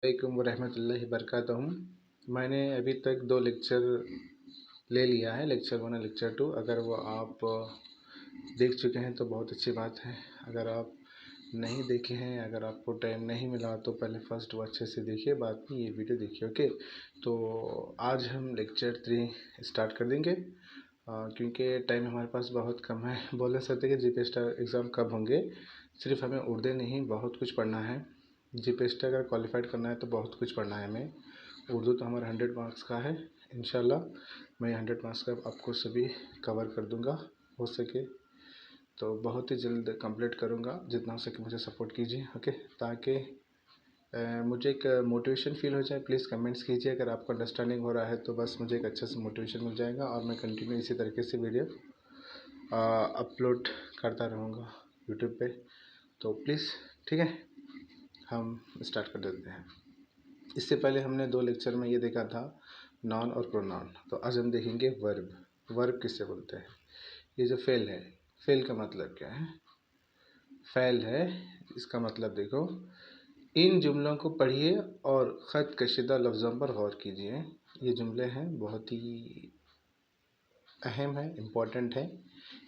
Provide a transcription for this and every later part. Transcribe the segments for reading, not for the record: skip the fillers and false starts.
वालेकुम वरहमतुल्लाहि वबरकातुहू। मैंने अभी तक 2 लेक्चर ले लिया है, लेक्चर 1 और लेक्चर 2। अगर वो आप देख चुके हैं तो बहुत अच्छी बात है। अगर आप नहीं देखे हैं, अगर आपको टाइम नहीं मिला तो पहले फर्स्ट वो अच्छे से देखिए, बाद में ये वीडियो देखिए। ओके, तो आज हम लेक्चर 3 स्टार्ट कर देंगे क्योंकि टाइम हमारे पास बहुत कम है। बोल नहीं सकते कि जीपी स्टार एग्ज़ाम कब होंगे, सिर्फ हमें उर्दू नहीं बहुत कुछ पढ़ना है। जीपी स्टार अगर क्वालिफाइड करना है तो बहुत कुछ पढ़ना है हमें। उर्दू तो हमारा 100 मार्क्स का है। इंशाल्लाह मैं 100 मार्क्स का आपको सभी कवर कर दूंगा, हो सके तो बहुत ही जल्द कंप्लीट करूंगा। जितना हो सके मुझे सपोर्ट कीजिए, ओके, ताकि मुझे एक मोटिवेशन फील हो जाए। प्लीज़ कमेंट्स कीजिए अगर आपको अंडरस्टैंडिंग हो रहा है तो बस मुझे एक अच्छा सा मोटिवेशन मिल जाएगा और मैं कंटिन्यू इसी तरीके से वीडियो अपलोड करता रहूँगा यूट्यूब पे। तो प्लीज़, ठीक है, हम स्टार्ट कर देते हैं। इससे पहले हमने 2 लेक्चर में ये देखा था नॉन और प्रोनाउन। तो आज हम देखेंगे वर्ब। वर्ब किससे बोलते हैं? ये जो फेल है, फेल का मतलब क्या है? फेल है, इसका मतलब देखो, इन जुमलों को पढ़िए और ख़त कशीदा लफ्ज़ों पर गौर कीजिए। ये जुमले हैं, बहुत ही अहम है, इम्पोर्टेंट है,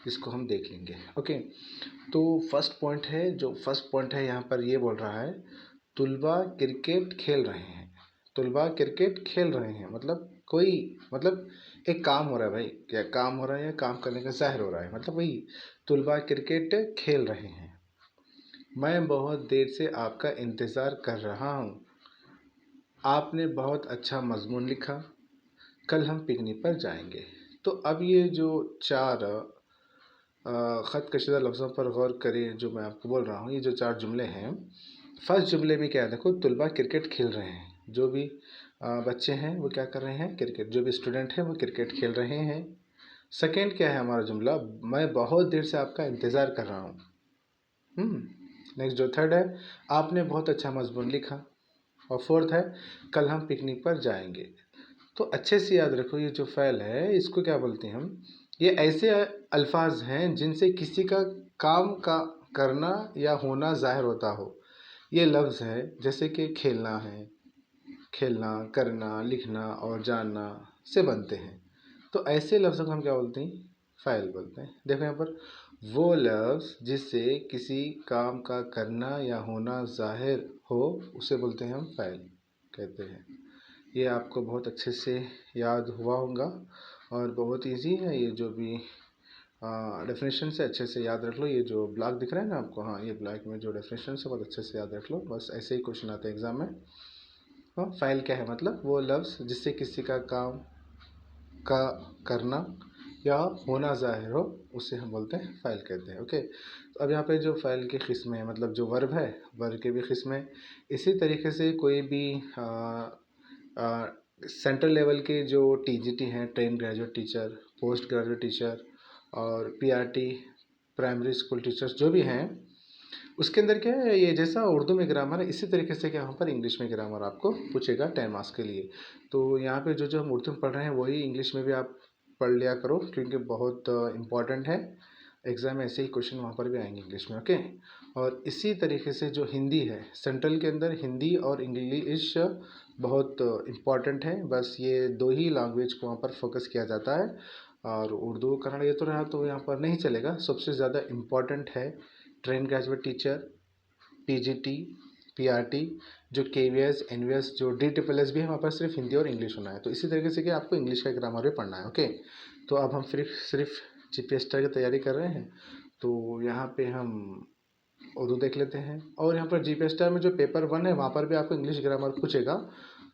इसको हम देख लेंगे। ओके, तो फर्स्ट पॉइंट है यहाँ पर ये बोल रहा है तुलबा क्रिकेट खेल रहे हैं। तुलबा क्रिकेट खेल रहे हैं मतलब कोई, मतलब एक काम हो रहा है भाई। क्या काम हो रहा है? या काम करने का ज़ाहिर हो रहा है, मतलब वही तुलबा क्रिकेट खेल रहे हैं। मैं बहुत देर से आपका इंतज़ार कर रहा हूँ। आपने बहुत अच्छा मज़मून लिखा। कल हम पिकनिक पर जाएंगे। तो अब ये जो 4 ख़त कशीदा लफ्ज़ों पर गौर करें जो मैं आपको बोल रहा हूँ। ये जो 4 जुमले हैं, फर्स्ट जुमले में क्या है? देखो, तुलबा क्रिकेट खेल रहे हैं। जो भी बच्चे हैं वो क्या कर रहे हैं? क्रिकेट। जो भी स्टूडेंट हैं वो क्रिकेट खेल रहे हैं। सेकेंड क्या है हमारा जुमला? मैं बहुत देर से आपका इंतज़ार कर रहा हूँ। नेक्स्ट जो थर्ड है, आपने बहुत अच्छा मज़मून लिखा। और फोर्थ है, कल हम पिकनिक पर जाएंगे। तो अच्छे से याद रखो, ये जो फ़ैल है इसको क्या बोलते हैं हम? ये ऐसे अल्फाज हैं जिनसे किसी का काम का करना या होना ज़ाहिर होता हो। ये लफ्ज़ है जैसे कि खेलना है, खेलना, करना, लिखना और जानना से बनते हैं। तो ऐसे लफ्ज़ों को हम क्या बोलते हैं? फ़ाइल बोलते हैं। देखो यहाँ पर, वो लफ्ज़ जिससे किसी काम का करना या होना ज़ाहिर हो उसे बोलते हैं हम फ़ाइल कहते हैं। ये आपको बहुत अच्छे से याद हुआ होगा और बहुत इजी है। ये जो भी डेफिनेशन से अच्छे से याद रख लो। ये जो ब्लॉक दिख रहा है ना आपको, हाँ, ये ब्लॉक में जो डेफिनेशन से बहुत अच्छे से याद रख लो। बस ऐसे ही क्वेश्चन आते हैं एग्ज़ाम में। हाँ, फ़ाइल क्या है? मतलब वो लफ्ज़ जिससे किसी का काम का करना या होना ज़ाहिर हो उसे हम बोलते हैं फ़ाइल कहते हैं। ओके, तो अब यहाँ पे जो फ़ाइल की किस्में हैं, मतलब जो वर्ब है, वर्ब की भी किस्में। इसी तरीके से कोई भी सेंट्रल लेवल के जो टीजीटी हैं, train graduate teacher, post graduate teacher और पीआरटी, प्राइमरी स्कूल टीचर्स जो भी हैं, उसके अंदर क्या है, ये जैसा उर्दू में ग्रामर है इसी तरीके से क्या यहाँ पर इंग्लिश में ग्रामर आपको पूछेगा 10 मार्क्स के लिए। तो यहाँ पे जो जो हम उर्दू में पढ़ रहे हैं वही इंग्लिश में भी आप पढ़ लिया करो क्योंकि बहुत इम्पॉर्टेंट है। एग्ज़ाम में ऐसे ही क्वेश्चन वहाँ पर भी आएंगे इंग्लिश में। ओके, और इसी तरीके से जो हिंदी है, सेंट्रल के अंदर हिंदी और इंग्लिश बहुत इम्पॉर्टेंट है। बस ये 2 ही लैंग्वेज को वहाँ पर फोकस किया जाता है। और उर्दू कन्नड़ ये तो रहा तो यहाँ पर नहीं चलेगा। सबसे ज़्यादा इम्पॉर्टेंट है train graduate teacher, PGT, PRT, जो केवीएस, एनवीएस, जो डीटीपीएलएस भी है, वहाँ पर सिर्फ हिंदी और इंग्लिश होना है। तो इसी तरीके से कि आपको इंग्लिश का ग्रामर भी पढ़ना है। ओके, तो अब हम सिर्फ जीपीएसटी की तैयारी कर रहे हैं तो यहाँ पे हम उर्दू देख लेते हैं। और यहाँ पर जीपीएसटी में जो पेपर 1 है वहाँ पर भी आपको इंग्लिश ग्रामर पूछेगा।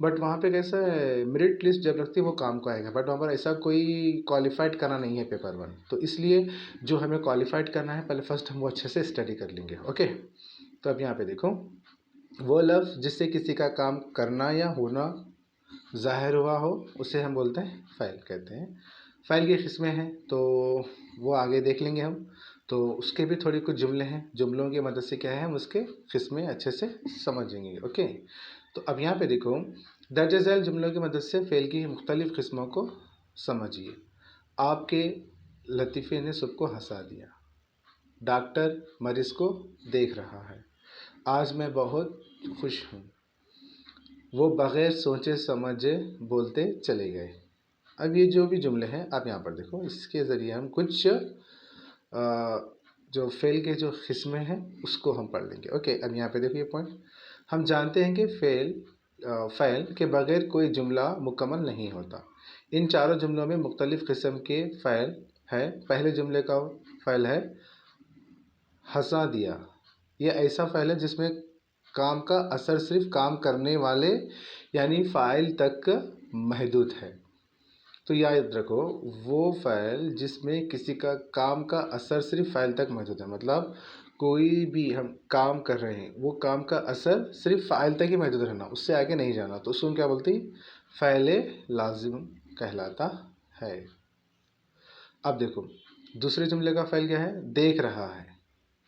बट वहाँ पे कैसा है, मेरिट लिस्ट जब लगती है वो काम को आएगा। बट वहाँ पर ऐसा कोई क्वालिफाइड करना नहीं है पेपर 1, तो इसलिए जो हमें क्वालिफाइड करना है पहले फर्स्ट हम वो अच्छे से स्टडी कर लेंगे। ओके, तो अब यहाँ पे देखो, वो लफ्ज़ जिससे किसी का काम करना या होना ज़ाहिर हुआ हो उसे हम बोलते हैं फ़ाइल कहते हैं। फ़ाइल की किस्में हैं तो वो आगे देख लेंगे हम। तो उसके भी थोड़ी कुछ जुमले हैं, जुमलों की मदद से क्या है हम उसके किस्में अच्छे से समझेंगे। ओके, तो अब यहाँ पे देखो, दर्ज झैल जुमलों की मदद से फ़ेल की मुख्तलिफ़ किस्मों को समझिए। आपके लतीफ़े ने सबको हंसा दिया। डॉक्टर मरीज़ को देख रहा है। आज मैं बहुत खुश हूँ। वो बग़ैर सोचे समझे बोलते चले गए। अब ये जो भी जुमले हैं आप यहाँ पर देखो, इसके ज़रिए हम कुछ जो फ़ेल के जो किस्में हैं उसको हम पढ़ लेंगे। ओके, अब यहाँ पे देखो ये पॉइंट, हम जानते हैं कि फ़ेल के बग़ैर कोई जुमला मुकम्मल नहीं होता। इन चारों जुमलों में मुख्तलिफ़ किस्म के फ़ेल है। पहले जुमले का फ़ेल है हँसा दिया। यह ऐसा फ़ेल है जिसमें काम का असर सिर्फ़ काम करने वाले यानी फ़ाइल तक महदूद है। तो याद रखो, वो फ़ाइल जिसमें किसी का काम का असर सिर्फ़ फ़ाइल तक महदूद है, मतलब कोई भी हम काम कर रहे हैं, वो काम का असर सिर्फ़ फ़ाइल तक ही महदूद रहना, उससे आगे नहीं जाना, तो उसको क्या बोलते हैं? फ़ेल लाज़िम कहलाता है। अब देखो, दूसरे जुमले का फ़ेल क्या है? देख रहा है,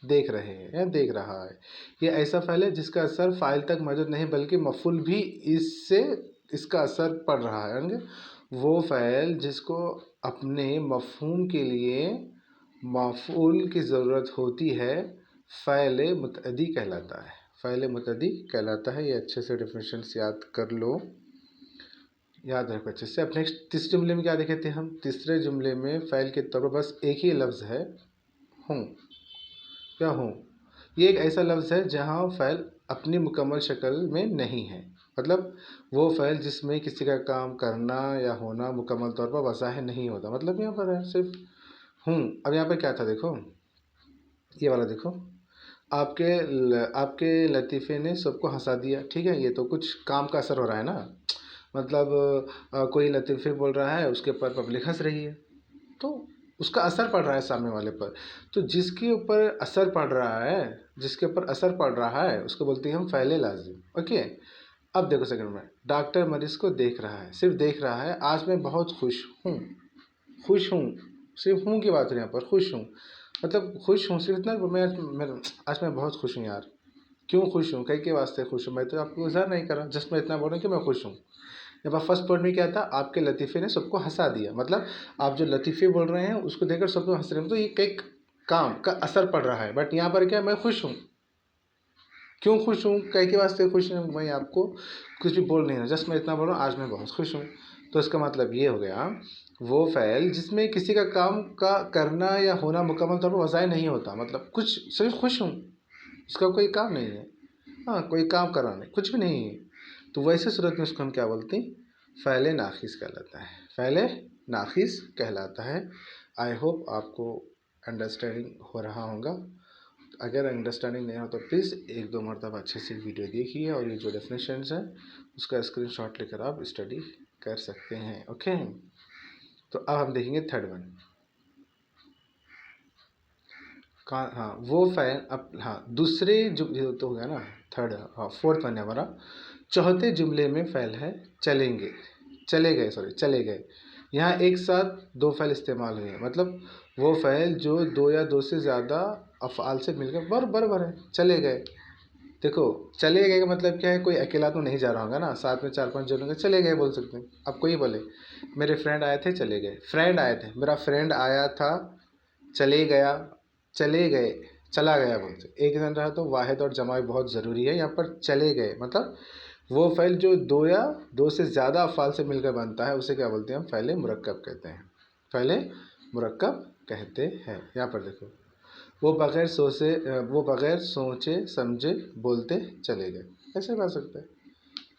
देख रहे हैं या देख रहा है। ये ऐसा फ़ेल है जिसका असर फ़ाइल तक मौजूद नहीं बल्कि मफ़ऊल भी इससे इसका असर पड़ रहा है। यानी वो फ़ेल जिसको अपने मफ़हूम के लिए मफ़ऊल की ज़रूरत होती है, फ़ेल मुतअद्दी कहलाता है। फ़ेल मुतअद्दी कहलाता है। ये अच्छे से डेफिनेशंस याद कर लो, याद रखो अच्छे से। अब नेक्स्ट तीसरे जुमले में क्या देखे थे हम? तीसरे जुमले में फ़ेल के तौर पर बस एक ही लफ्ज़ है, हूँ। क्या हूँ? ये एक ऐसा लफ्ज़ है जहाँ फ़ेल अपनी मुकम्मल शक्ल में नहीं है, मतलब वो फ़ेल जिसमें किसी का काम करना या होना मुकम्मल तौर पर वाज़ेह नहीं होता, मतलब यहाँ पर है सिर्फ हूँ। अब यहाँ पर क्या था देखो, ये वाला देखो, आपके लतीफ़े ने सबको हंसा दिया। ठीक है, ये तो कुछ काम का असर हो रहा है ना, मतलब कोई लतीफ़े बोल रहा है, उसके ऊपर पब्लिक हंस रही है, तो उसका असर पड़ रहा है सामने वाले पर। तो जिसके ऊपर असर पड़ रहा है, जिसके ऊपर असर पड़ रहा है उसको बोलते हैं हम फ़ेल लाज़िम। ओके, अब देखो सेकंड में, डॉक्टर मरीज़ को देख रहा है, सिर्फ देख रहा है। आज मैं बहुत खुश हूँ, खुश हूँ, सिर्फ हूँ की बात है यहाँ पर, खुश हूँ, मतलब खुश हूँ सिर्फ इतना, मैं आज मैं बहुत खुश हूँ यार। क्यों खुश हूँ? कई के वास्ते खुश हूँ, मैं तो आपको इज़हार नहीं कर रहा, जस्ट मैं इतना बोल रहा हूँ कि मैं खुश हूँ। यहाँ पर फर्स्ट पॉइंट में क्या था? आपके लतीफ़े ने सबको हंसा दिया, मतलब आप जो लतीफ़े बोल रहे हैं उसको देखकर सबको हंस रहे हैं, तो ये एक काम का असर पड़ रहा है। बट यहाँ पर क्या, मैं खुश हूँ। क्यों खुश हूँ? कई के वास्ते खुश हूँ, मैं आपको कुछ भी बोल नहीं रहा, जस्ट मैं इतना बोल रहा हूँ, आज मैं बहुत खुश हूँ। तो इसका मतलब ये हो गया, वो फ़ेल जिसमें किसी का काम का करना या होना मुकम्मल तौर पर वाज़ेह नहीं होता, मतलब कुछ सिर्फ खुश हूँ, इसका कोई काम नहीं है, हाँ कोई काम करना नहीं, कुछ भी नहीं है, तो वैसे सूरत में उसको हम क्या बोलते हैं? फ़ेल नाक़िस कहलाता है। फ़ेल नाक़िस कहलाता है। आई होप आपको अंडरस्टैंडिंग हो रहा होगा। अगर अंडरस्टैंडिंग नहीं हो तो प्लीज़ एक दो मरतबा अच्छे से वीडियो देखिए, और ये जो डेफिनेशंस हैं उसका स्क्रीनशॉट लेकर आप स्टडी कर सकते हैं। ओके, तो अब हम देखेंगे थर्ड वन। हाँ, वो फ़ेल अब, हाँ दूसरे जुमले तो हो गया ना, थर्ड, हाँ फोर्थ वन है हमारा। चौथे जुमले में फ़ेल है चलेंगे, चले गए, सॉरी चले गए। यहाँ एक साथ दो फ़ेल इस्तेमाल हुए हैं, मतलब वो फ़ेल जो दो या दो से ज़्यादा अफ़आल से मिलकर बराबर है, चले गए। देखो, चले गए का मतलब क्या है? कोई अकेला तो नहीं जा रहा होगा ना, साथ में चार पांच जन होंगे, चले गए बोल सकते हैं। अब कोई बोले मेरे फ्रेंड आए थे चले गए, फ्रेंड आए थे, मेरा फ्रेंड आया था चले गया, चले गए, चला गया बोलते। एक जन रहा तो वाहिद और जमा बहुत ज़रूरी है। यहाँ पर चले गए मतलब वो फ़ेल जो दो या दो से ज़्यादा अफ़आल से मिलकर बनता है उसे क्या बोलते हैं? हम फ़ेल मुरक्कब कहते हैं, फ़ेल मुरक्कब कहते हैं। यहाँ पर देखो, वो बग़ैर सोचे समझे बोलते चले गए, ऐसे कह सकते हैं।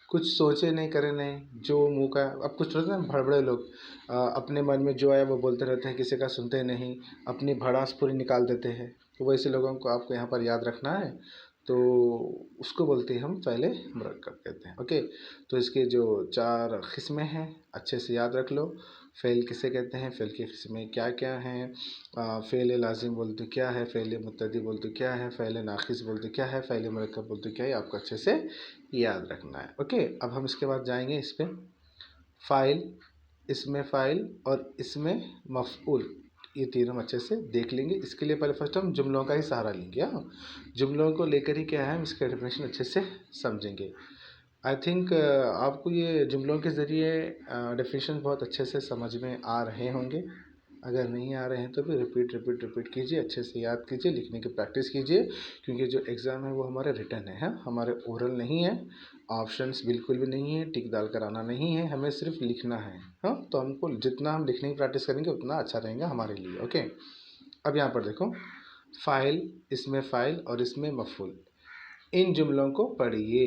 कुछ सोचे नहीं करे नहीं, जो मुँह का, अब कुछ होते हैं ना बड़े लोग, अपने मन में जो आया वो बोलते रहते हैं, किसी का सुनते नहीं, अपनी भड़ास पूरी निकाल देते हैं। तो वैसे लोगों को आपको यहाँ पर याद रखना है, तो उसको बोलते हैं हम फ़ेल मुरक्कब कहते हैं। ओके, तो इसके जो चार किस्में हैं अच्छे से याद रख लो। फ़ेल किसे कहते हैं, फ़ेल की किस्में क्या क्या हैं, फ़ेल लाज़िम बोलते क्या है, फ़ेल मुत्तदी बोलते क्या है, फ़ेल नाक़िस बोलते क्या है, फ़ेल मुरक्कब बोलते क्या है, आपको अच्छे से याद रखना है। ओके, अब हम इसके बाद जाएंगे इस पर, फ़ाइल, इसमें फ़ाइल और इसमें मफ़ऊल, ये तीनों हम अच्छे से देख लेंगे। इसके लिए पहले फर्स्ट हम जुमलों का ही सहारा लेंगे। हाँ, जुमलों को लेकर ही क्या है हम इसका डेफिनेशन अच्छे से समझेंगे। आई थिंक आपको ये जुमलों के ज़रिए डेफिनेशन बहुत अच्छे से समझ में आ रहे होंगे। अगर नहीं आ रहे हैं तो फिर रिपीट रिपीट रिपीट कीजिए, अच्छे से याद कीजिए, लिखने की प्रैक्टिस कीजिए, क्योंकि जो एग्ज़ाम है वो हमारा रिटन है, हाँ, हमारे ओरल नहीं है, ऑप्शंस बिल्कुल भी नहीं है, टिक डाल कर आना नहीं है, हमें सिर्फ लिखना है, हाँ। तो हमको जितना हम लिखने की प्रैक्टिस करेंगे उतना अच्छा रहेगा हमारे लिए, ओके। अब यहाँ पर देखो, फ़ाइल, इसमें फ़ाइल और इसमें मफ़ूल, इन जुमलों को पढ़िए।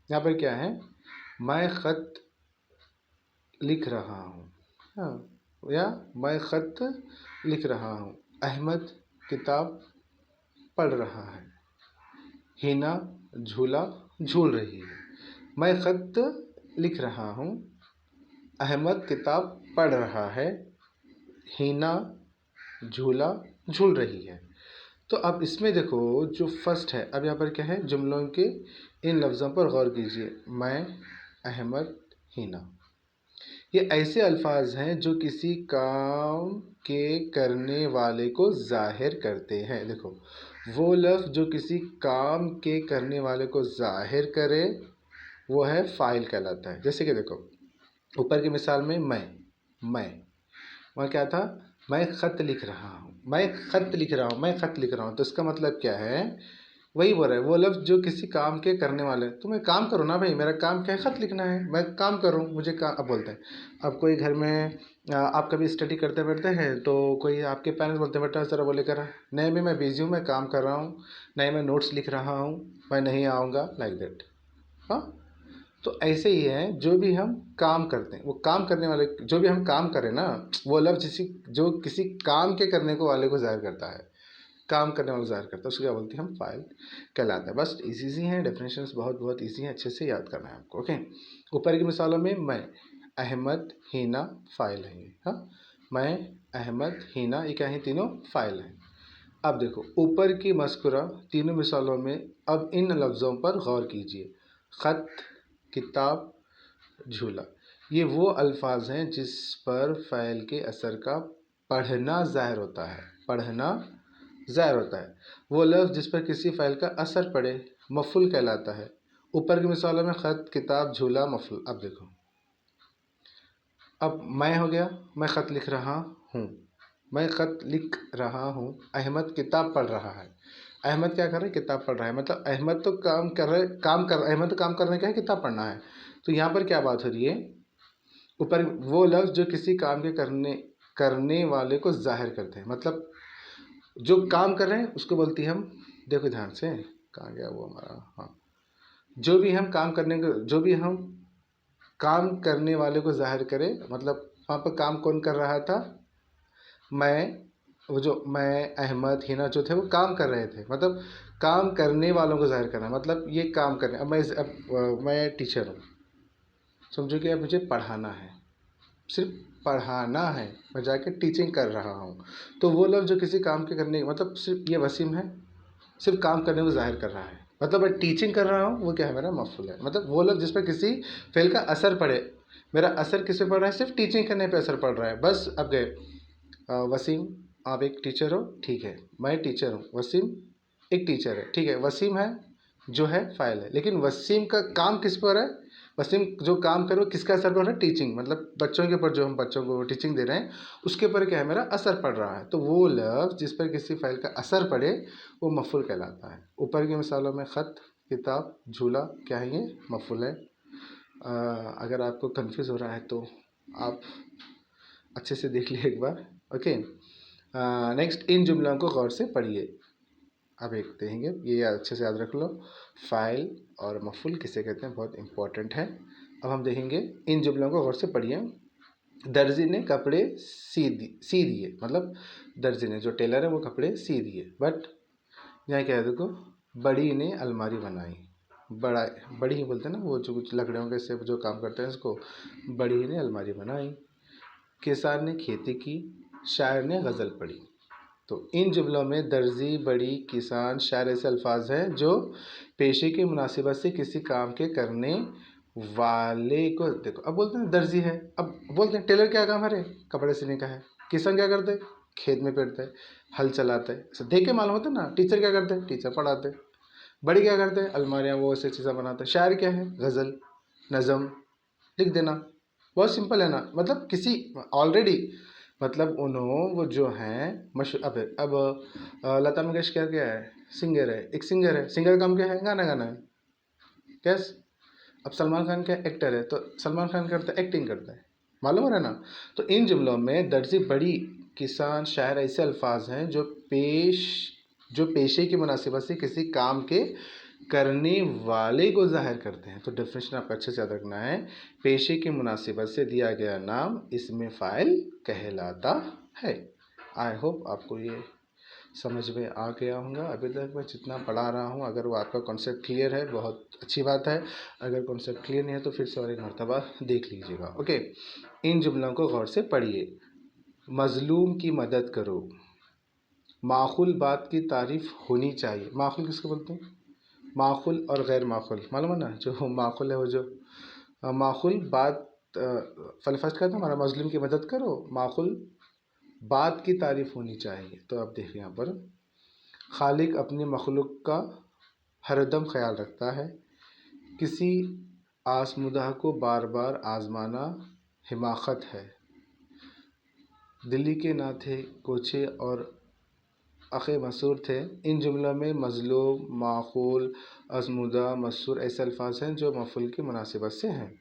यहाँ पर क्या है, मैं ख़त लिख रहा हूँ, हाँ, या मैं ख़त लिख रहा हूँ, अहमद किताब पढ़ रहा है, हिना झूला झूल रही है। मैं ख़त लिख रहा हूँ, अहमद किताब पढ़ रहा है, हिना झूला झूल रही है। तो अब इसमें देखो जो फर्स्ट है, अब यहाँ पर क्या है, जुमलों के इन लफ्ज़ों पर गौर कीजिए। मैं, अहमद, हिना, ये ऐसे अल्फाज हैं जो किसी काम के करने वाले को ज़ाहिर करते हैं। देखो, वो लफ्ज़ जो किसी काम के करने वाले को ज़ाहिर करे वो है फ़ाइल कहलाता है। जैसे कि देखो, ऊपर की मिसाल में मैं वहाँ क्या था, मैं ख़त लिख रहा हूँ, मैं ख़त लिख रहा हूँ, मैं ख़त लिख रहा हूँ। तो इसका मतलब क्या है, वही बोल रहा है, वो लफ्ज़ जो किसी काम के करने वाले, तो मैं काम करूँ ना भाई, मेरा काम क्या है, ख़त लिखना है, मैं काम करूँ, मुझे काम। अब बोलते हैं, अब कोई घर में आप कभी स्टडी करते बैठते हैं तो कोई आपके पेरेंट्स बोलते हैं, बेटा ज़रा बोले कर, नहीं भी मैं बिज़ी हूँ, मैं काम कर रहा हूँ, नहीं मैं नोट्स लिख रहा हूँ, मैं नहीं आऊँगा, लाइक दैट, हाँ। तो ऐसे ही है, जो भी हम काम करते हैं, वो काम करने वाले, जो भी हम काम करें ना, वो लफ्ज़ जिसी जो किसी काम के करने को वाले को ज़ाहिर करता है, काम करने वाला ज़ाहिर करता है, उसको क्या बोलते हैं हम, फ़ाइल कहलाता है। बस इजी हैं, डेफिनेशंस बहुत बहुत इजी हैं, अच्छे से याद करना है आपको, ओके। ऊपर की मिसालों में मैं, अहमद, हिना फ़ाइल है, हाँ, मैं, अहमद, हिना, ये क्या है, तीनों फ़ाइल हैं। अब देखो ऊपर की मज़कूरा तीनों मिसालों में, अब इन लफ्ज़ों पर गौर कीजिए। ख़त, किताब, झूला, ये वो अल्फाज हैं जिस पर फ़ाइल के असर का पढ़ना ज़ाहिर होता है, पढ़ना ज़ाहिर होता है। वो लफ्ज़ जिस पर किसी फ़ाइल का असर पड़े मफ़ूल कहलाता है। ऊपर की मिसालों में ख़त, किताब, झूला, मफ़ूल। अब देखो, अब मैं हो गया, मैं ख़त लिख रहा हूँ, मैं ख़त लिख रहा हूँ, अहमद किताब पढ़ रहा है। अहमद क्या कर रहा है, किताब पढ़ रहा है, मतलब अहमद तो काम कर रहे, अहमद तो काम करने का है, किताब पढ़ना है। तो यहाँ पर क्या बात हो रही है, ऊपर वो लफ्ज़ जो किसी काम के करने वाले को ज़ाहिर करते हैं, मतलब जो काम कर रहे हैं उसको बोलती हम, देखो ध्यान से, कहाँ गया वो हमारा, हाँ, जो भी हम काम करने वाले को ज़ाहिर करें, मतलब वहाँ पर काम कौन कर रहा था, मैं, वो जो मैं, अहमद, हिना जो थे वो काम कर रहे थे, मतलब काम करने वालों को ज़ाहिर करना, मतलब ये काम करने। अब मैं टीचर हूँ, समझो कि अब मुझे पढ़ाना है, सिर्फ पढ़ाना है, मैं जाके टीचिंग कर रहा हूँ। तो वो लफ्ज़ जो किसी काम के करने, मतलब सिर्फ ये वसीम है, सिर्फ काम करने को ज़ाहिर कर रहा है, मतलब मैं टीचिंग कर रहा हूँ, वो क्या है, मेरा मफ़ूल है। मतलब वो लफ्ज़ जिस पर किसी फ़ेल का असर पड़े, मेरा असर किस पे पड़ रहा है, सिर्फ टीचिंग करने पे असर पड़ रहा है, बस। अब गए, वसीम आप एक टीचर हो, ठीक है, मैं टीचर हूँ, वसीम एक टीचर है, ठीक है, वसीम है जो है फ़ाइल है, लेकिन वसीम का काम किस पर है, वसीम जो काम करे वो किसका असर पड़ रहा है, टीचिंग, मतलब बच्चों के ऊपर, जो हम बच्चों को टीचिंग दे रहे हैं उसके ऊपर क्या है, मेरा असर पड़ रहा है। तो वो लफ्ज़ जिस पर किसी फ़ाइल का असर पड़े वो मफ़ूल कहलाता है। ऊपर की मिसालों में ख़त, किताब, झूला, क्या है, ये मफ़ूल है। अगर आपको कन्फ्यूज़ हो रहा है तो आप अच्छे से देख लिए एक बार, ओके। नेक्स्ट, इन जुमलों को गौर से पढ़िए। अब एक देखेंगे, ये अच्छे से याद रख लो, फ़ाइल और मफ़ूल किसे कहते हैं, बहुत इंपॉर्टेंट है। अब हम देखेंगे, इन जुमलों को गौर से पढ़िए। दर्जी ने कपड़े सी दिए, मतलब दर्जी ने, जो टेलर है, वो कपड़े सी दिए, बट यहाँ क्या है, देखो, बड़ी ने अलमारी बनाई, बड़ा, बड़ी ही बोलते हैं ना, वो जो कुछ लकड़ियों के से जो काम करते हैं उसको, बड़ी ने अलमारी बनाई। किसान ने खेती की, शायर ने गज़ल पढ़ी। तो इन जुमलों में दर्जी, बड़ी, किसान, शायर ऐसे अल्फाज हैं जो पेशे की मुनासिबत से किसी काम के करने वाले को, देखो अब बोलते हैं दर्जी है, अब बोलते हैं टेलर क्या काम है, कपड़े सिलने का है। किसान क्या करते हैं, खेत में पेरते हैं, हल चलाते हैं, ऐसे देख के मालूम होता है ना। टीचर क्या करते हैं, टीचर पढ़ाते हैं। बड़ी क्या करते हैं, अलमारियाँ वो ऐसी चीज़ें बनाते हैं। शायर क्या है, गज़ल, नज़म लिख देना, बहुत सिंपल है ना। मतलब किसी ऑलरेडी, मतलब वो जो हैं मशहूर। अब लता मंगेशकर क्या है, सिंगर है, एक सिंगर है, सिंगर का काम क्या है, गाना गाना है, कैस। अब सलमान खान क्या एक्टर है, तो सलमान खान करता है, एक्टिंग करता है, मालूम है ना। तो इन जुमलों में दर्जे बड़ी, किसान, शायर ऐसे अल्फाज हैं जो पेशे की मुनासिबत से किसी काम के करने वाले को ज़ाहिर करते हैं। तो डेफिनेशन आपको अच्छे से याद रखना है। पेशे की मुनासिबत से दिया गया नाम इसमें फ़ाइल कहलाता है। आई होप आपको ये समझ में आ गया होगा। अभी तक मैं जितना पढ़ा रहा हूँ, अगर वो आपका कॉन्सेप्ट क्लियर है बहुत अच्छी बात है, अगर कॉन्सेप्ट क्लियर नहीं है तो फिर से और एक मरतबा देख लीजिएगा। ओके, इन जुमलों को गौर से पढ़िए। मज़लूम की मदद करो, माखुल बात की तारीफ़ होनी चाहिए। माखुल किसको बोलते हैं, माखुल और गैर माखुल, मालूम है ना। जो माखुल है वो जो माखुल बात, फर्स्ट का था हमारा, मज़लूम की मदद करो, माखुल बात की तारीफ़ होनी चाहिए। तो आप देखिए यहाँ पर, खालिक अपनी मखलूक का हरदम ख्याल रखता है, किसी आसमुदा को बार बार आजमाना हिमाकत है, दिल्ली के ना थे कोचे और अखे मसूर थे। इन जुमलों में मज़लूम, माखूल, आजमुदा, मसूर ऐसे अल्फाज हैं जो मफ़ूल की मुनासिबत से हैं।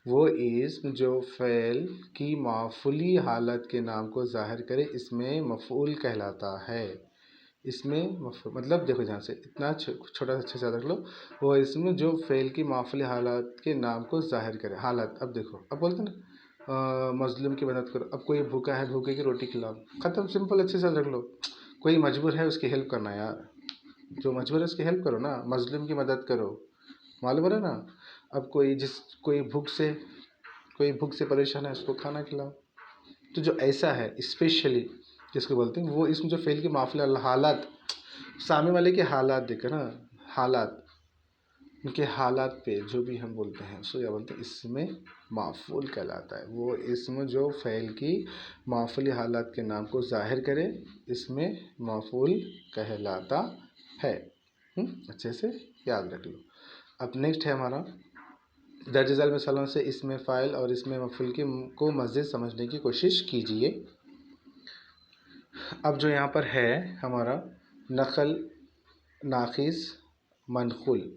वो इस्म जो फ़ेल की माफूली हालत के नाम को ज़ाहिर करे इसमें मफ़ूल कहलाता है। इसमें मतलब देखो, ध्यान से इतना छोटा सा अच्छे से याद रख लो। वो इसमें जो फ़ेल की माफूली हालत के नाम को ज़ाहिर करे, हालत। अब देखो, अब बोलते ना मज़लूम की मदद करो। अब कोई भूखा है, भूखे की रोटी खिलाओ, ख़त्म, सिंपल, अच्छे से याद रख लो। कोई मजबूर है, उसकी हेल्प करना यार, जो मजबूर है उसकी हेल्प करो ना, मज़लूम की मदद करो, मालूम है ना। अब कोई भूख से परेशान है, उसको खाना खिलाओ। तो जो ऐसा है स्पेशली किसको बोलते हैं, वो इसमें जो फेल की माफिल हालात, सामने वाले के हालात देखे ना, हालात, उनके हालात पे जो भी हम बोलते हैं उसको क्या बोलते हैं, इसमें माफूल कहलाता है। वो इसमें जो फ़ैल की माफूली हालात के नाम को ज़ाहिर करे इसमें माफूल कहलाता है। अच्छे से याद रख लो। अब नेक्स्ट है हमारा दर्ज झेल मिसालों से इसमें फ़ाइल और इसमें मफ़ूल की को मज़ीद समझने की कोशिश कीजिए। अब जो यहाँ पर है हमारा नक़ल, नाक़िस, मनक़ूल,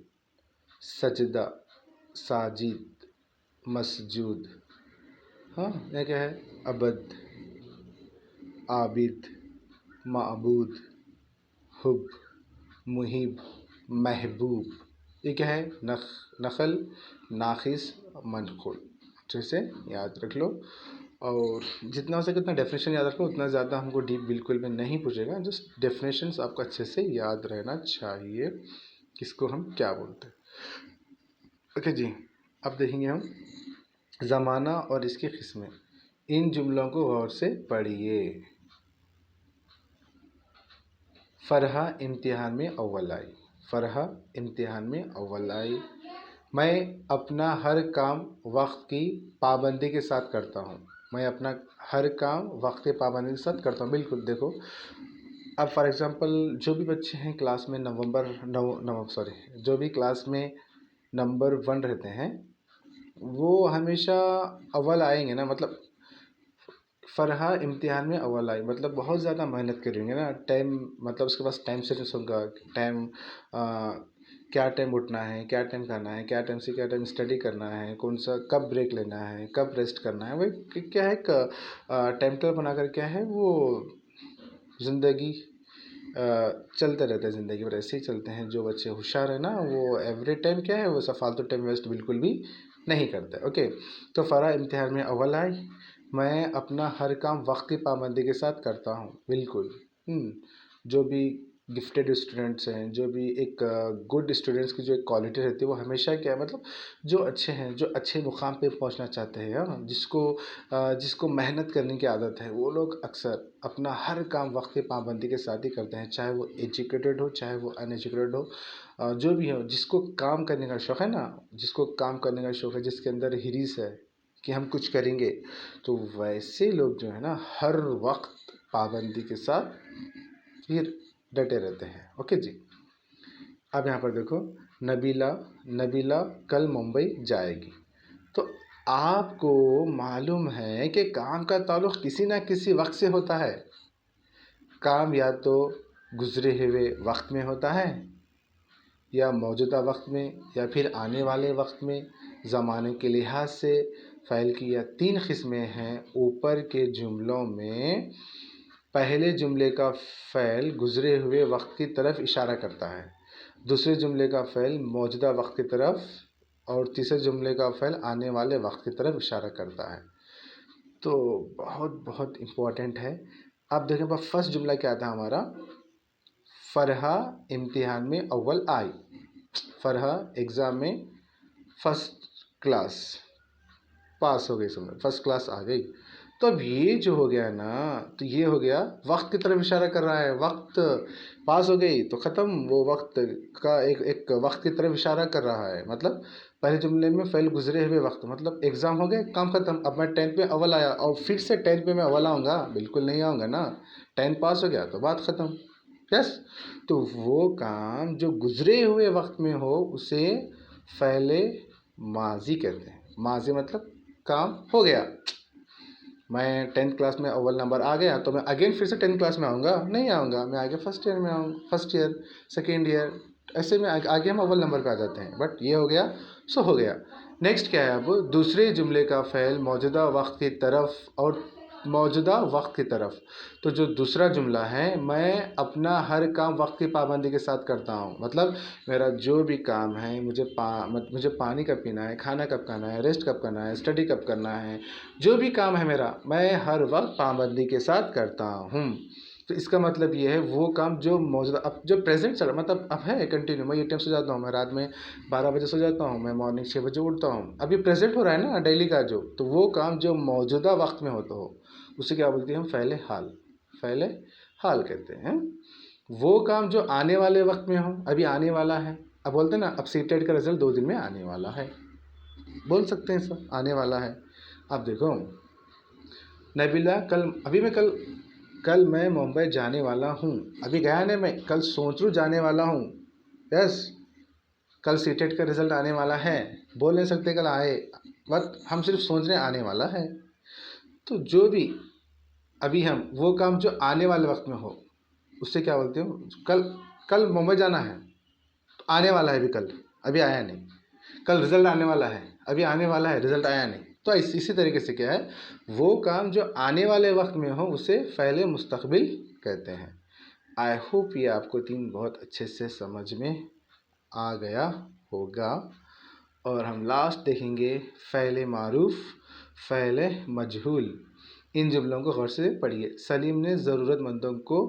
सजदा, साजिद, मसजूद। हाँ, यह क्या है, अबद, आबिद, माबूद, हुब, मुहिब, महबूब। ये क्या है, नक़ल, नाक़िस, मनक़ूल। अच्छे से याद रख लो। और जितना हो सके उतना डेफिनेशन याद रखो, उतना ज़्यादा हमको डीप बिल्कुल भी नहीं पूछेगा, जस्ट डेफिनेशंस आपको अच्छे से याद रहना चाहिए, किसको हम क्या बोलते हैं। ओके जी, अब देखेंगे हम ज़माना और इसकी किस्में। इन जुमलों को गौर से पढ़िए। फ़रहा इम्तिहान में अव्वल आई, फ़रहा इम्तिहान में अव्वल आई। मैं अपना हर काम वक्त की पाबंदी के साथ करता हूँ, मैं अपना हर काम वक्त के पाबंदी के साथ करता हूँ। बिल्कुल देखो, अब फॉर एग्ज़ाम्पल जो भी बच्चे हैं क्लास में जो भी क्लास में नंबर 1 रहते हैं वो हमेशा अव्वल आएंगे ना। मतलब फ़रहा इम्तिहान में अव्वल आई मतलब बहुत ज़्यादा मेहनत करेंगे ना, टाइम, मतलब उसके पास टाइम सेंस होगा, टाइम क्या टाइम उठना है, क्या टाइम खाना है, क्या टाइम से क्या टाइम स्टडी करना है, कौन सा कब ब्रेक लेना है, कब रेस्ट करना है। वही क्या है, टाइम टेबल बनाकर क्या है वो ज़िंदगी चलते रहते हैं, ज़िंदगी भर ऐसे ही चलते हैं। जो बच्चे होशियार है ना वो एवरी टाइम क्या है, वो सब फालतू टाइम वेस्ट बिल्कुल भी नहीं करते। ओके, तो फ़रहा इम्तिहान में अव्वल आई, मैं अपना हर काम वक्त की पाबंदी के साथ करता हूँ। बिल्कुल। जो भी गिफ्टेड स्टूडेंट्स हैं, जो भी एक गुड स्टूडेंट्स की जो एक क्वालिटी रहती है वो हमेशा क्या है, मतलब जो अच्छे हैं, जो अच्छे मुकाम पे पहुंचना चाहते हैं, हाँ, जिसको मेहनत करने की आदत है, वो लोग अक्सर अपना हर काम वक्त की पाबंदी के साथ ही करते हैं, चाहे वो एजुकेटेड हो चाहे वो अनएजुकेटेड हो। जो भी हो, जिसको काम करने का शौक़ है ना, जिसको काम करने का शौक़ है, जिसके अंदर हिरिस है कि हम कुछ करेंगे, तो वैसे लोग जो है ना हर वक्त पाबंदी के साथ फिर डटे रहते हैं। ओके जी, अब यहाँ पर देखो, नबीला नबीला कल मुंबई जाएगी। तो आपको मालूम है कि काम का ताल्लुक़ किसी न किसी वक्त से होता है। काम या तो गुज़रे हुए वक्त में होता है, या मौजूदा वक्त में, या फिर आने वाले वक्त में। ज़माने के लिहाज से फ़ैल की यह 3 किस्में हैं। ऊपर के जुमलों में पहले जुमले का फ़ैल गुज़रे हुए वक्त की तरफ इशारा करता है, दूसरे जुमले का फ़ैल मौजूदा वक्त की तरफ, और तीसरे जुमले का फ़ैल आने वाले वक्त की तरफ इशारा करता है। तो बहुत बहुत इम्पोर्टेंट है। अब देखें, फर्स्ट जुमला क्या था हमारा? फ़रहा इम्तिहान में अव्वल आई। फ़रहा एग्ज़ाम में फर्स्ट क्लास पास हो गई, समझ फर्स्ट क्लास आ गई। तो अब ये जो हो गया ना, तो ये हो गया वक्त की तरफ इशारा कर रहा है। वक्त पास हो गई तो ख़त्म, वो वक्त का एक एक वक्त की तरफ इशारा कर रहा है। मतलब पहले जुमले में फ़ैल गुज़रे हुए वक्त, मतलब एग्ज़ाम हो गए, काम ख़त्म। अब मैं 10th में अव्वल आया और फिर से 10th में मैं अव्वल आऊँगा? बिल्कुल नहीं आऊँगा ना। 10 पास हो गया तो बात ख़त्म। यस। तो वो काम जो गुज़रे हुए वक्त में हो उसे फ़ैले माज़ी कहते हैं। माज़ी मतलब काम हो गया। मैं 10th क्लास में अव्वल नंबर आ गया तो मैं अगेन फिर से 10th क्लास में आऊँगा? नहीं आऊँगा। मैं आगे फर्स्ट ईयर में आऊँ, फर्स्ट ईयर, सेकेंड ईयर, ऐसे में आगे हम अव्वल नंबर पे आ जाते हैं। बट ये हो गया सो हो गया। नेक्स्ट क्या है? अब दूसरे जुमले का फ़ैल मौजूदा वक्त की तरफ और मौजूदा वक्त की तरफ। तो जो दूसरा जुमला है, मैं अपना हर काम वक्त की पाबंदी के साथ करता हूँ। मतलब मेरा जो भी काम है, मुझे पानी कब पीना है, खाना कब खाना है, रेस्ट कब करना है, स्टडी कब करना है, जो भी काम है मेरा, मैं हर वक्त पाबंदी के साथ करता हूँ। तो इसका मतलब ये है वो काम जो मौजूदा, अब जो प्रेजेंट चल रहा, मतलब अब है कंटिन्यू। मैं ये टाइम सो जाता हूँ, मैं रात में 12 बजे सो जाता हूँ, मैं मॉर्निंग 6 बजे उठता हूँ। अभी प्रेजेंट हो रहा है ना डेली का जो, तो वो काम जो मौजूदा वक्त में होता हो उसे क्या बोलते हैं हम? फ़ैले हाल। फ़ैले हाल कहते हैं। वो काम जो आने वाले वक्त में हो, अभी आने वाला है। अब बोलते हैं ना, अब सीटेट का रिजल्ट 2 दिन में आने वाला है, बोल सकते हैं सब आने वाला है। अब देखो नबीला, कल मैं मुंबई जाने वाला हूँ। अभी गया नहीं, मैं कल सोच लूँ जाने वाला हूँ। यस। कल सीटेट का रिजल्ट आने वाला है, बोल नहीं सकते कल आए, बट हम सिर्फ सोच रहे हैं आने वाला है। तो जो भी अभी हम वो काम जो आने वाले वक्त में हो उससे क्या बोलते हो? कल कल मुंबई जाना है तो आने वाला है, अभी कल, अभी आया नहीं। कल रिजल्ट आने वाला है, अभी आने वाला है, रिजल्ट आया नहीं। तो इसी तरीके से क्या है, वो काम जो आने वाले वक्त में हो उसे फ़ैले मुस्तक़बिल कहते हैं। आई होप ये आपको 3 बहुत अच्छे से समझ में आ गया होगा। और हम लास्ट देखेंगे फ़ैले मारूफ़, फ़ैले मजहूल। इन जुमलों को गौर से पढ़िए। सलीम ने ज़रूरतमंदों को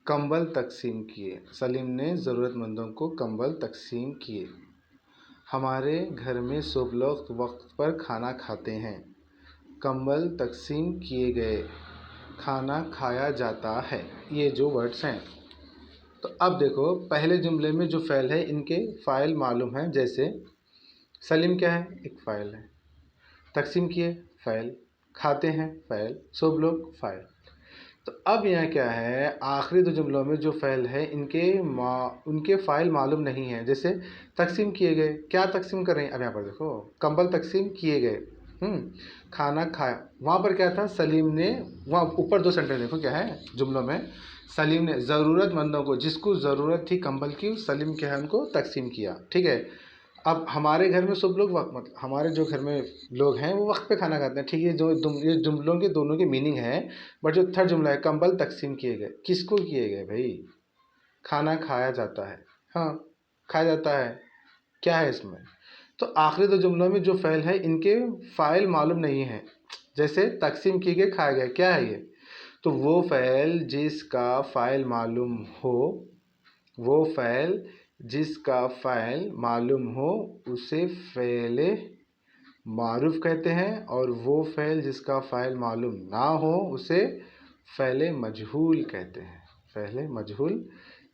कंबल तकसीम किए। सलीम ने ज़रूरतमंदों को कंबल तकसीम किए। हमारे घर में सब लोग वक्त पर खाना खाते हैं। कंबल तकसीम किए गए, खाना खाया जाता है। ये जो वर्ड्स हैं, तो अब देखो पहले जुमले में जो फ़ैल है इनके फ़ाइल मालूम हैं। जैसे सलीम क्या है? एक फ़ाइल है। तकसीम किए फ़ाइल, खाते हैं फ़ाइल, सब लोग फ़ाइल। तो अब यहाँ क्या है, आखिरी 2 जुमलों में जो फ़ैल है उनके फ़ाइल मालूम नहीं है। जैसे तकसीम किए गए, क्या तकसीम कर रहे हैं? अब यहाँ पर देखो कंबल तकसीम किए गए, खाना खाया। वहाँ पर क्या था? सलीम ने, वहाँ ऊपर 2 सेंटेंस देखो क्या है जुमलों में। सलीम ने ज़रूरतमंदों को, जिसको ज़रूरत थी कंबल की, सलीम क्या है उनको तकसीम किया। ठीक है। अब हमारे घर में सब लोग वक्त, मतलब हमारे जो घर में लोग हैं वो वक्त पे खाना खाते हैं। ठीक है, ये जुमलों के दोनों के मीनिंग है। बट जो थर्ड जुमला है, कंबल तकसीम किए गए, किसको किए गए भाई? खाना खाया जाता है। हाँ, खाया जाता है। क्या है इसमें? तो आखिरी 2 जुमलों में जो फ़ैल है इनके फ़ाइल मालूम नहीं है। जैसे तकसीम किए गए, खाया गया, क्या है ये? तो वो फ़ैल जिसका फ़ाइल मालूम हो, वो फ़ैल जिसका फ़ाइल मालूम हो उसे फ़ेले मारूफ़ कहते हैं। और वो फ़ैल जिसका फ़ाइल मालूम ना हो उसे फ़ैले मजहूल कहते हैं। फ़ैले मजहूल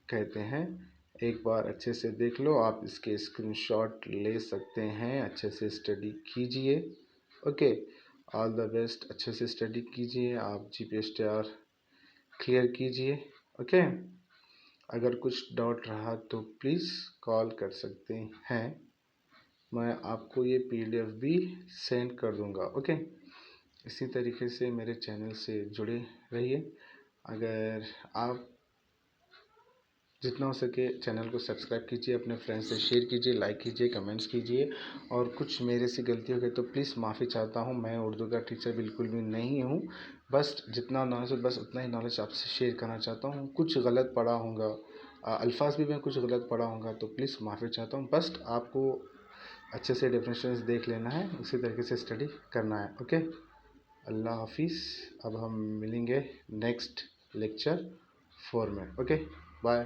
कहते हैं। एक बार अच्छे से देख लो, आप इसके स्क्रीनशॉट ले सकते हैं। अच्छे से स्टडी कीजिए। Okay, all the best. अच्छे से स्टडी कीजिए, आप GPSTR क्लियर कीजिए। ओके, अगर कुछ डाउट रहा तो प्लीज़ कॉल कर सकते हैं। मैं आपको ये PDF भी सेंड कर दूंगा। ओके, इसी तरीके से मेरे चैनल से जुड़े रहिए। अगर आप जितना हो सके चैनल को सब्सक्राइब कीजिए, अपने फ्रेंड्स से शेयर कीजिए, लाइक कीजिए, कमेंट्स कीजिए। और कुछ मेरे से गलती हो गई तो प्लीज़ माफ़ी चाहता हूँ। मैं उर्दू का टीचर बिल्कुल भी नहीं हूँ, बस जितना नॉलेज है बस उतना ही नॉलेज आपसे शेयर करना चाहता हूँ। कुछ गलत पढ़ा होगा, अल्फाज भी मैं कुछ गलत पढ़ा होगा तो प्लीज़ माफ़ी चाहता हूँ। बस आपको अच्छे से डेफिनेशंस देख लेना है, उसी तरीके से स्टडी करना है। ओके, अल्लाह हाफिज़। अब हम मिलेंगे नेक्स्ट लेक्चर 4 में। Okay, bye.